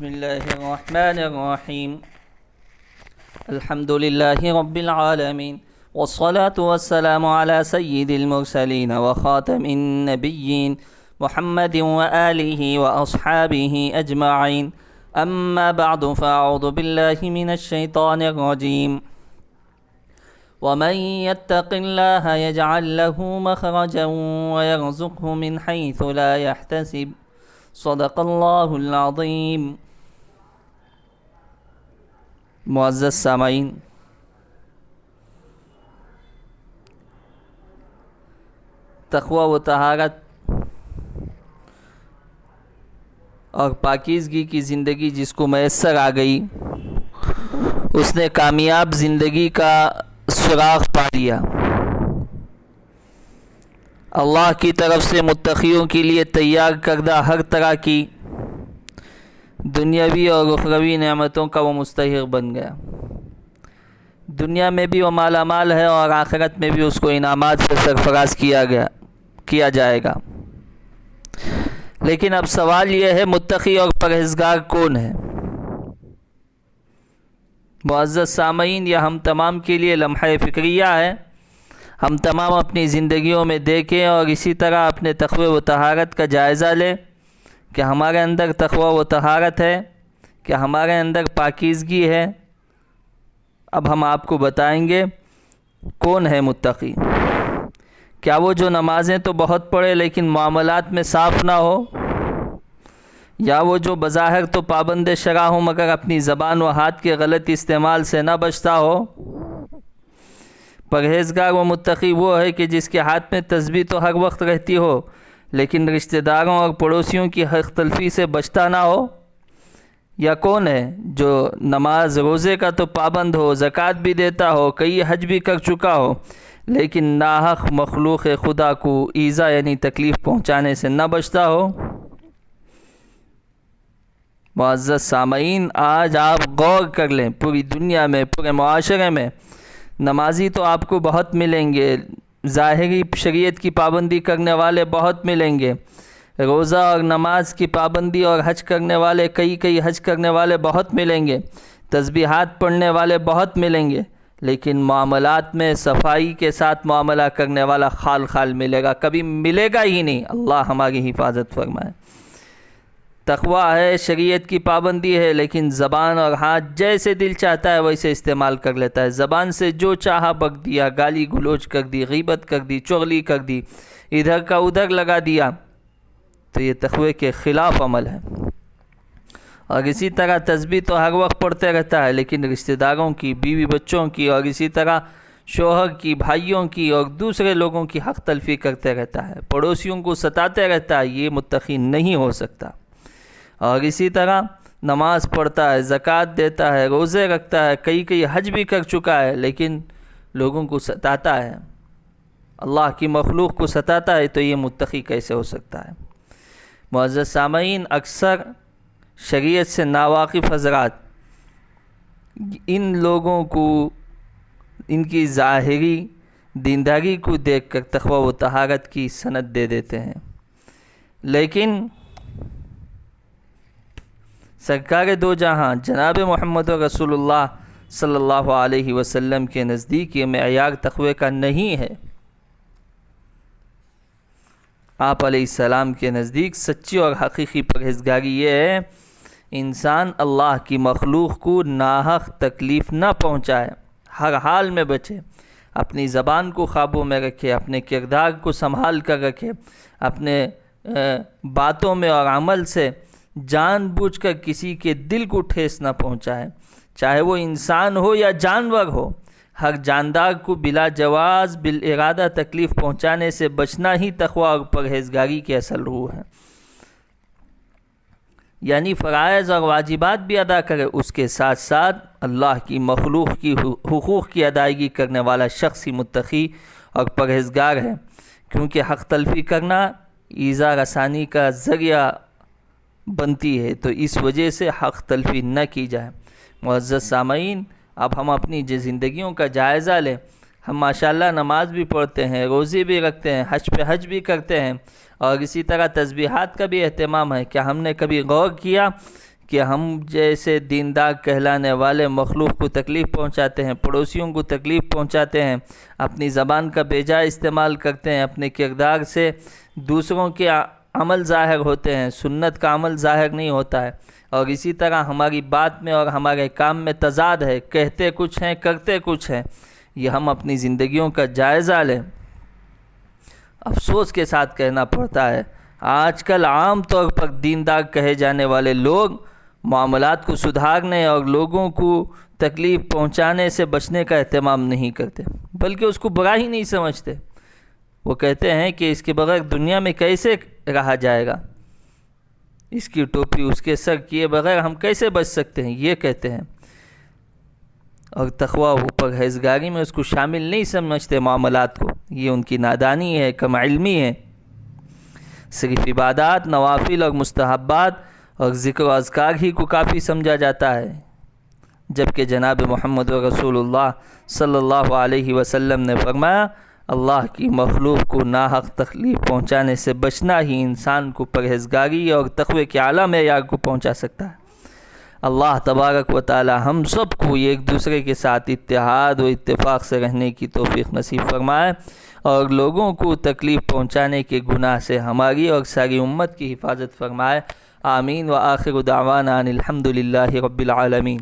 بسم الله الرحمن الرحيم. الحمد لله رب العالمين، والصلاة والسلام على سيد المرسلين وخاتم النبيين محمد وآله وأصحابه أجمعين. أما بعد، فأعوذ بالله من الشيطان الرجيم. ومن يتق الله يجعل له مخرجا ويرزقه من حيث لا يحتسب. صدق اللہ العظیم. معزز سامعین، تقوی و طہارت اور پاکیزگی کی زندگی جس کو میسر آ گئی، اس نے کامیاب زندگی کا سراغ پا لیا. اللہ کی طرف سے متقیوں کے لیے تیار کردہ ہر طرح کی دنیاوی اور اخروی نعمتوں کا وہ مستحق بن گیا. دنیا میں بھی وہ مالا مال ہے اور آخرت میں بھی اس کو انعامات سے سرفراز کیا جائے گا. لیکن اب سوال یہ ہے، متقی اور پرہیزگار کون ہے؟ معزز سامعین، یہ ہم تمام کے لیے لمحہ فکریہ ہے. ہم تمام اپنی زندگیوں میں دیکھیں اور اسی طرح اپنے تقوی و طہارت کا جائزہ لیں کہ ہمارے اندر تقوی و طہارت ہے، کہ ہمارے اندر پاکیزگی ہے. اب ہم آپ کو بتائیں گے کون ہے متقی. کیا وہ جو نمازیں تو بہت پڑھے لیکن معاملات میں صاف نہ ہو، یا وہ جو بظاہر تو پابند شرع ہو مگر اپنی زبان و ہاتھ کے غلط استعمال سے نہ بچتا ہو؟ پرہیزگار و متقی وہ ہے کہ جس کے ہاتھ میں تسبیح تو ہر وقت رہتی ہو لیکن رشتہ داروں اور پڑوسیوں کی حق تلفی سے بچتا نہ ہو؟ یا کون ہے جو نماز روزے کا تو پابند ہو، زکوٰۃ بھی دیتا ہو، کئی حج بھی کر چکا ہو، لیکن ناحق مخلوق خدا کو ایذا یعنی تکلیف پہنچانے سے نہ بچتا ہو؟ معزز سامعین، آج آپ غور کر لیں، پوری دنیا میں، پورے معاشرے میں نمازی تو آپ کو بہت ملیں گے، ظاہری شریعت کی پابندی کرنے والے بہت ملیں گے، روزہ اور نماز کی پابندی اور حج کرنے والے کئی حج کرنے والے بہت ملیں گے، تسبیحات پڑھنے والے بہت ملیں گے، لیکن معاملات میں صفائی کے ساتھ معاملہ کرنے والا خال ملے گا، کبھی ملے گا ہی نہیں. اللہ ہماری حفاظت فرمائے. تقوی ہے، شریعت کی پابندی ہے، لیکن زبان اور ہاتھ جیسے دل چاہتا ہے ویسے استعمال کر لیتا ہے. زبان سے جو چاہا بک دیا، گالی گلوچ کر دی، غیبت کر دی، چغلی کر دی، ادھر کا ادھر لگا دیا، تو یہ تقوی کے خلاف عمل ہے. اور اسی طرح تسبیح تو ہر وقت پڑھتے رہتا ہے لیکن رشتہ داروں کی، بیوی بچوں کی، اور اسی طرح شوہر کی، بھائیوں کی اور دوسرے لوگوں کی حق تلفی کرتے رہتا ہے، پڑوسیوں کو ستاتے رہتا ہے. یہ متقی نہیں ہو سکتا. اور اسی طرح نماز پڑھتا ہے، زکوٰۃ دیتا ہے، روزے رکھتا ہے، کئی حج بھی کر چکا ہے، لیکن لوگوں کو ستاتا ہے، اللہ کی مخلوق کو ستاتا ہے، تو یہ متقی کیسے ہو سکتا ہے؟ معزز سامعین، اکثر شریعت سے ناواقف حضرات ان لوگوں کو ان کی ظاہری دینداری کو دیکھ کر تقوی و طہارت کی سند دے دیتے ہیں، لیکن سرکار دو جہاں جناب محمد رسول اللہ صلی اللہ علیہ وسلم کے نزدیک یہ معیار تقوی کا نہیں ہے. آپ علیہ السلام کے نزدیک سچی اور حقیقی پرہیزگاری یہ ہے، انسان اللہ کی مخلوق کو ناحق تکلیف نہ پہنچائے، ہر حال میں بچے، اپنی زبان کو قابو میں رکھے، اپنے کردار کو سنبھال کر رکھے، اپنے باتوں میں اور عمل سے جان بوجھ کر کسی کے دل کو ٹھیس نہ پہنچائے، چاہے وہ انسان ہو یا جانور ہو. ہر جاندار کو بلا جواز بالارادہ تکلیف پہنچانے سے بچنا ہی تقوی اور پرہیزگاری کی اصل روح ہے. یعنی فرائض اور واجبات بھی ادا کرے، اس کے ساتھ ساتھ اللہ کی مخلوق کی حقوق کی ادائیگی کرنے والا شخص ہی متقی اور پرہیزگار ہے، کیونکہ حق تلفی کرنا ایذا رسانی کا ذریعہ بنتی ہے، تو اس وجہ سے حق تلفی نہ کی جائے. معزز سامعین، اب ہم اپنی زندگیوں کا جائزہ لیں. ہم ماشاءاللہ نماز بھی پڑھتے ہیں، روزے بھی رکھتے ہیں، حج پہ حج بھی کرتے ہیں، اور اسی طرح تسبیحات کا بھی اہتمام ہے. کیا ہم نے کبھی غور کیا کہ ہم جیسے دیندار کہلانے والے مخلوق کو تکلیف پہنچاتے ہیں، پڑوسیوں کو تکلیف پہنچاتے ہیں، اپنی زبان کا بیجا استعمال کرتے ہیں، اپنے کردار سے دوسروں کے عمل ظاہر ہوتے ہیں، سنت کا عمل ظاہر نہیں ہوتا ہے، اور اسی طرح ہماری بات میں اور ہمارے کام میں تضاد ہے، کہتے کچھ ہیں کرتے کچھ ہیں، یہ ہم اپنی زندگیوں کا جائزہ لیں۔ افسوس کے ساتھ کہنا پڑتا ہے آج کل عام طور پر دیندار کہے جانے والے لوگ معاملات کو سدھارنے اور لوگوں کو تکلیف پہنچانے سے بچنے کا اہتمام نہیں کرتے، بلکہ اس کو برا ہی نہیں سمجھتے۔ وہ کہتے ہیں کہ اس کے بغیر دنیا میں کیسے رہا جائے گا، اس کی ٹوپی اس کے سر کیے بغیر ہم کیسے بچ سکتے ہیں، یہ کہتے ہیں، اور تقویٰ و پرہیزگاری میں اس کو شامل نہیں سمجھتے معاملات کو۔ یہ ان کی نادانی ہے، کم علمی ہے۔ صرف عبادات، نوافل اور مستحبات اور ذکر و اذکار ہی کو کافی سمجھا جاتا ہے، جبکہ جناب محمد رسول اللہ صلی اللہ علیہ وسلم نے فرمایا اللہ کی مخلوق کو ناحق تکلیف پہنچانے سے بچنا ہی انسان کو پرہیزگاری اور تقوی کے اعلیٰ معیار کو پہنچا سکتا ہے۔ اللہ تبارک و تعالی ہم سب کو ایک دوسرے کے ساتھ اتحاد و اتفاق سے رہنے کی توفیق نصیب فرمائے، اور لوگوں کو تکلیف پہنچانے کے گناہ سے ہماری اور ساری امت کی حفاظت فرمائے۔ آمین۔ وآخر دعوانا ان الحمد للہ رب العالمین۔